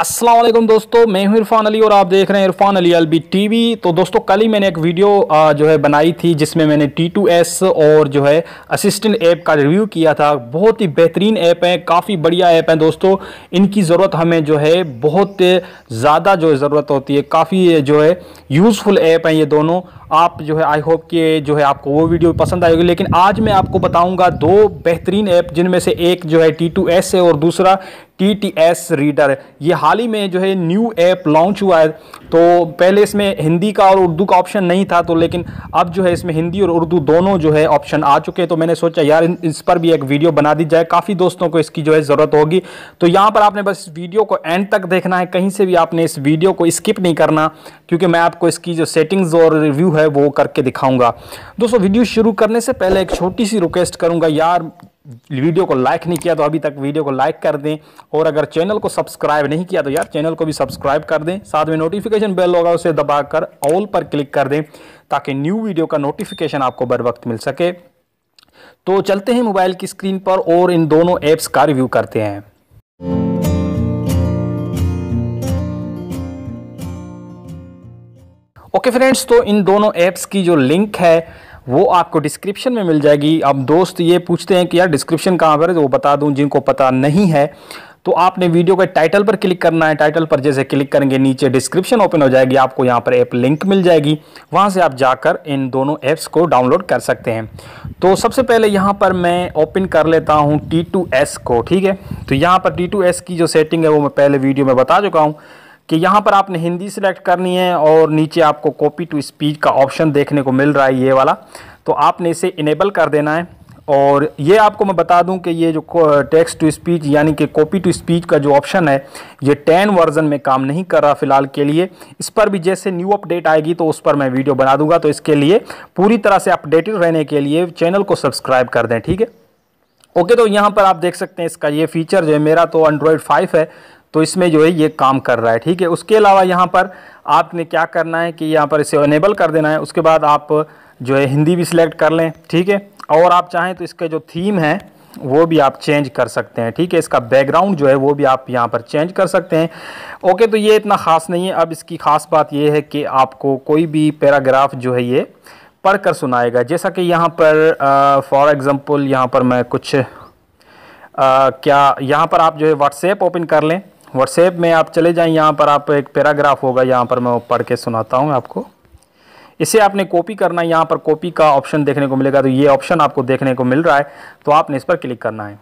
अस्सलाम वालेकुम दोस्तों, मैं हूं इरफान अली और आप देख रहे हैं इरफान अली एलबी टीवी। तो दोस्तों कल ही मैंने एक वीडियो जो है बनाई थी जिसमें मैंने T2S और जो है असिस्टेंट ऐप का रिव्यू किया था। बहुत ही बेहतरीन ऐप है, काफ़ी बढ़िया ऐप है दोस्तों। इनकी ज़रूरत हमें जो है बहुत ज़्यादा जो है ज़रूरत होती है, काफ़ी जो है यूज़फुल ऐप है ये दोनों। आप जो है आई होप कि जो है आपको वो वीडियो पसंद आएगी। लेकिन आज मैं आपको बताऊंगा दो बेहतरीन ऐप, जिनमें से एक जो है T2S है और दूसरा TTS रीडर है। ये हाल ही में जो है न्यू ऐप लॉन्च हुआ है। तो पहले इसमें हिंदी का और उर्दू का ऑप्शन नहीं था, तो लेकिन अब जो है इसमें हिंदी और उर्दू दोनों जो है ऑप्शन आ चुके हैं। तो मैंने सोचा यार इस पर भी एक वीडियो बना दी जाए, काफ़ी दोस्तों को इसकी जो है ज़रूरत होगी। तो यहाँ पर आपने बस वीडियो को एंड तक देखना है, कहीं से भी आपने इस वीडियो को स्किप नहीं करना, क्योंकि मैं आपको इसकी जो सेटिंग्स और रिव्यू है वो करके दिखाऊंगा। दोस्तों वीडियो शुरू करने से पहले एक छोटी सी रिक्वेस्ट करूंगा, यार वीडियो को लाइक नहीं किया तो अभी तक वीडियो को लाइक कर दें, और अगर चैनल को सब्सक्राइब नहीं किया तो यार चैनल को भी सब्सक्राइब कर दें। साथ में नोटिफिकेशन बेल होगा, उसे दबाकर ऑल पर क्लिक कर दें ताकि न्यू वीडियो का नोटिफिकेशन आपको बर वक्त मिल सके। तो चलते हैं मोबाइल की स्क्रीन पर और इन दोनों ऐप्स का रिव्यू करते हैं। ओके फ्रेंड्स, तो इन दोनों ऐप्स की जो लिंक है वो आपको डिस्क्रिप्शन में मिल जाएगी। अब दोस्त ये पूछते हैं कि यार डिस्क्रिप्शन कहाँ पर है, तो वो बता दूं जिनको पता नहीं है। तो आपने वीडियो के टाइटल पर क्लिक करना है। टाइटल पर जैसे क्लिक करेंगे नीचे डिस्क्रिप्शन ओपन हो जाएगी, आपको यहाँ पर ऐप लिंक मिल जाएगी। वहाँ से आप जाकर इन दोनों ऐप्स को डाउनलोड कर सकते हैं। तो सबसे पहले यहाँ पर मैं ओपन कर लेता हूँ T2S को, ठीक है। तो यहाँ पर T2S की जो सेटिंग है वो मैं पहले वीडियो में बता चुका हूँ कि यहाँ पर आपने हिंदी सिलेक्ट करनी है और नीचे आपको कॉपी टू स्पीच का ऑप्शन देखने को मिल रहा है ये वाला, तो आपने इसे इनेबल कर देना है। और ये आपको मैं बता दूं कि ये जो टेक्स्ट टू स्पीच यानी कि कॉपी टू स्पीच का जो ऑप्शन है ये 10 वर्जन में काम नहीं कर रहा फ़िलहाल के लिए। इस पर भी जैसे न्यू अपडेट आएगी तो उस पर मैं वीडियो बना दूंगा। तो इसके लिए पूरी तरह से अपडेटेड रहने के लिए चैनल को सब्सक्राइब कर दें, ठीक है। ओके, तो यहाँ पर आप देख सकते हैं इसका ये फीचर जो है, मेरा तो Android 5 है तो इसमें जो है ये काम कर रहा है, ठीक है। उसके अलावा यहाँ पर आपने क्या करना है कि यहाँ पर इसे इनेबल कर देना है। उसके बाद आप जो है हिंदी भी सिलेक्ट कर लें, ठीक है। और आप चाहें तो इसके जो थीम है वो भी आप चेंज कर सकते हैं, ठीक है। इसका बैकग्राउंड जो है वो भी आप यहाँ पर चेंज कर सकते हैं। ओके, तो ये इतना ख़ास नहीं है। अब इसकी ख़ास बात ये है कि आपको कोई भी पैराग्राफ जो है ये पढ़कर सुनाएगा। जैसा कि यहाँ पर फॉर एग्ज़ाम्पल यहाँ पर मैं कुछ क्या यहाँ पर आप जो है व्हाट्सएप ओपन कर लें। व्हाट्सएप में आप चले जाएं, यहाँ पर आप एक पैराग्राफ होगा, यहाँ पर मैं पढ़ के सुनाता हूँ आपको। इसे आपने कॉपी करना है, यहाँ पर कॉपी का ऑप्शन देखने को मिलेगा। तो ये ऑप्शन आपको देखने को मिल रहा है, तो आपने इस पर क्लिक करना है।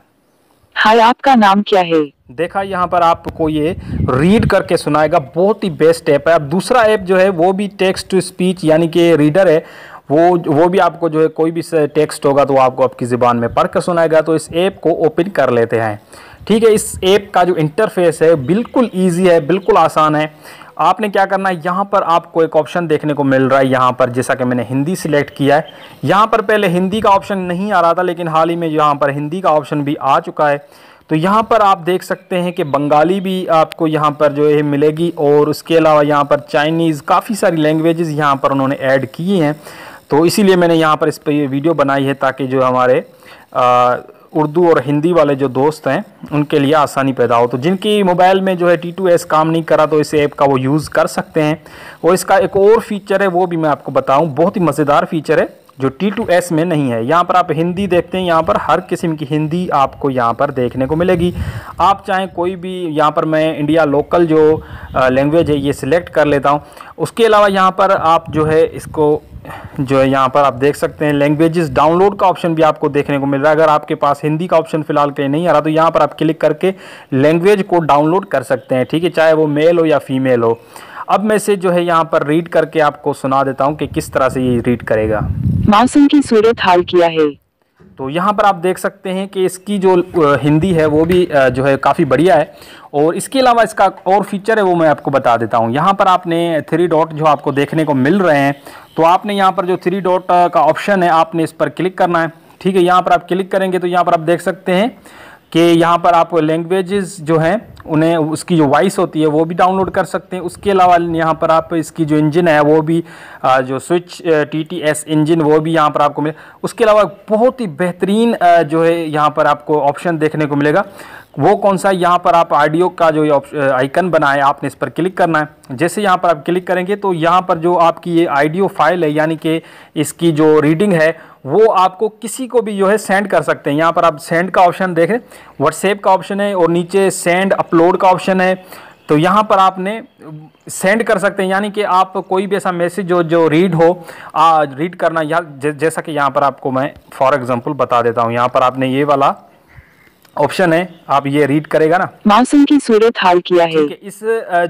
हाय, आपका नाम क्या है? देखा, यहाँ पर आपको ये रीड करके सुनाएगा। बहुत ही बेस्ट ऐप है। अब दूसरा ऐप जो है वो भी टेक्स्ट टू स्पीच यानी कि रीडर है। वो भी आपको जो है कोई भी टेक्स्ट होगा तो आपको आपकी ज़ुबान में पढ़ कर सुनाएगा। तो इस ऐप को ओपन कर लेते हैं, ठीक है। इस ऐप का जो इंटरफेस है बिल्कुल ईजी है, बिल्कुल आसान है। आपने क्या करना है, यहाँ पर आपको एक ऑप्शन देखने को मिल रहा है। यहाँ पर जैसा कि मैंने हिंदी सिलेक्ट किया है, यहाँ पर पहले हिंदी का ऑप्शन नहीं आ रहा था, लेकिन हाल ही में यहाँ पर हिंदी का ऑप्शन भी आ चुका है। तो यहाँ पर आप देख सकते हैं कि बंगाली भी आपको यहाँ पर जो है मिलेगी, और उसके अलावा यहाँ पर चाइनीज़, काफ़ी सारी लैंग्वेजेस यहाँ पर उन्होंने ऐड की हैं। तो इसीलिए मैंने यहाँ पर इस पर ये वीडियो बनाई है, ताकि जो हमारे उर्दू और हिंदी वाले जो दोस्त हैं उनके लिए आसानी पैदा हो। तो जिनकी मोबाइल में जो है T2S काम नहीं करा तो इस ऐप का वो यूज़ कर सकते हैं। और इसका एक और फीचर है वो भी मैं आपको बताऊं, बहुत ही मज़ेदार फीचर है जो T2S में नहीं है। यहाँ पर आप हिंदी देखते हैं, यहाँ पर हर किस्म की हिंदी आपको यहाँ पर देखने को मिलेगी। आप चाहें कोई भी, यहाँ पर मैं इंडिया लोकल जो लैंग्वेज है ये सिलेक्ट कर लेता हूँ। उसके अलावा यहाँ पर आप जो है इसको जो है यहाँ पर आप देख सकते हैं लैंग्वेजेस डाउनलोड का ऑप्शन भी आपको देखने को मिल रहा है। अगर आपके पास हिंदी का ऑप्शन फ़िलहाल के लिए नहीं आ रहा तो यहाँ पर आप क्लिक करके लैंग्वेज को डाउनलोड कर सकते हैं, ठीक है, चाहे वो मेल हो या फीमेल हो। अब मैं से जो है यहाँ पर रीड करके आपको सुना देता हूँ कि किस तरह से ये रीड करेगा। मौसम की सूरत हाल क्या है? तो यहाँ पर आप देख सकते हैं कि इसकी जो हिंदी है वो भी जो है काफ़ी बढ़िया है। और इसके अलावा इसका और फीचर है वो मैं आपको बता देता हूँ। यहाँ पर आपने 3 डॉट जो आपको देखने को मिल रहे हैं, तो आपने यहाँ पर जो 3 डॉट का ऑप्शन है आपने इस पर क्लिक करना है, ठीक है। यहाँ पर आप क्लिक करेंगे तो यहाँ पर आप देख सकते हैं कि यहाँ पर आप लैंग्वेजेस जो हैं उन्हें उसकी जो वॉइस होती है वो भी डाउनलोड कर सकते हैं। उसके अलावा यहाँ पर आप इसकी जो इंजन है वो भी जो स्विच TTS इंजन वो भी यहाँ पर आपको मिले। उसके अलावा बहुत ही बेहतरीन जो है यहाँ पर आपको ऑप्शन देखने को मिलेगा। वो कौन सा, यहाँ पर आप ऑडियो का जो आइकन बना है आपने इस पर क्लिक करना है। जैसे यहाँ पर आप क्लिक करेंगे तो यहाँ पर जो आपकी ये ऑडियो फाइल है यानी कि इसकी जो रीडिंग है वो आपको किसी को भी जो है सेंड कर सकते हैं। यहाँ पर आप सेंड का ऑप्शन देखें, व्हाट्सएप का ऑप्शन है और नीचे सेंड अपलोड का ऑप्शन है। तो यहाँ पर आपने सेंड कर सकते हैं, यानी कि आप कोई भी ऐसा मैसेज जो रीड हो रीड करना या जैसा कि यहाँ पर आपको मैं फॉर एग्जांपल बता देता हूँ। यहाँ पर आपने ये वाला ऑप्शन है, आप ये रीड करेगा ना, मौसम की सूरत हाल किया है। ठीक है। इस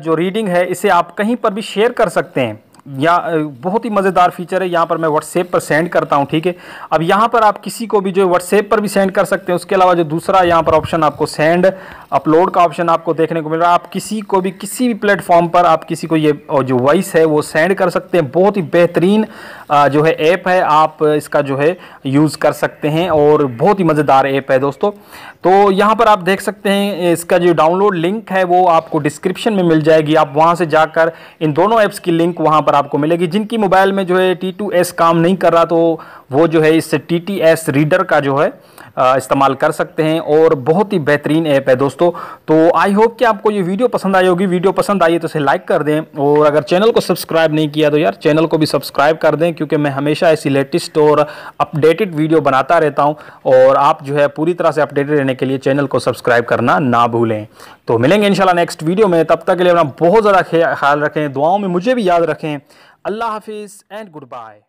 जो रीडिंग है इसे आप कहीं पर भी शेयर कर सकते हैं या बहुत ही मज़ेदार फीचर है। यहाँ पर मैं व्हाट्सएप पर सेंड करता हूँ, ठीक है। अब यहाँ पर आप किसी को भी जो व्हाट्सएप पर भी सेंड कर सकते हैं। उसके अलावा जो दूसरा यहाँ पर ऑप्शन आपको सेंड अपलोड का ऑप्शन आपको देखने को मिल रहा है। आप किसी को भी किसी भी प्लेटफॉर्म पर आप किसी को ये जो वॉइस है वो सेंड कर सकते हैं। बहुत ही बेहतरीन जो है ऐप है, आप इसका जो है यूज़ कर सकते हैं और बहुत ही मज़ेदार ऐप है दोस्तों। तो यहाँ पर आप देख सकते हैं इसका जो डाउनलोड लिंक है वो आपको डिस्क्रिप्शन में मिल जाएगी। आप वहाँ से जाकर इन दोनों ऐप्स की लिंक वहाँ पर आपको मिलेगी। जिनकी मोबाइल में जो है T2S काम नहीं कर रहा तो वो जो है इस TTS रीडर का जो है इस्तेमाल कर सकते हैं और बहुत ही बेहतरीन ऐप है दोस्तों। तो आई होप कि आपको ये वीडियो पसंद आई होगी। वीडियो पसंद आई है तो इसे लाइक कर दें और अगर चैनल को सब्सक्राइब नहीं किया तो यार चैनल को भी सब्सक्राइब कर दें, क्योंकि मैं हमेशा ऐसी लेटेस्ट और अपडेटेड वीडियो बनाता रहता हूँ और आप जो है पूरी तरह से अपडेटेड रहने के लिए चैनल को सब्सक्राइब करना ना भूलें। तो मिलेंगे इंशाल्लाह नेक्स्ट वीडियो में, तब तक के लिए अपना बहुत ज़्यादा ख्याल रखें, दुआओं में मुझे भी याद रखें। अल्लाह हाफिज़ एंड गुड बाय।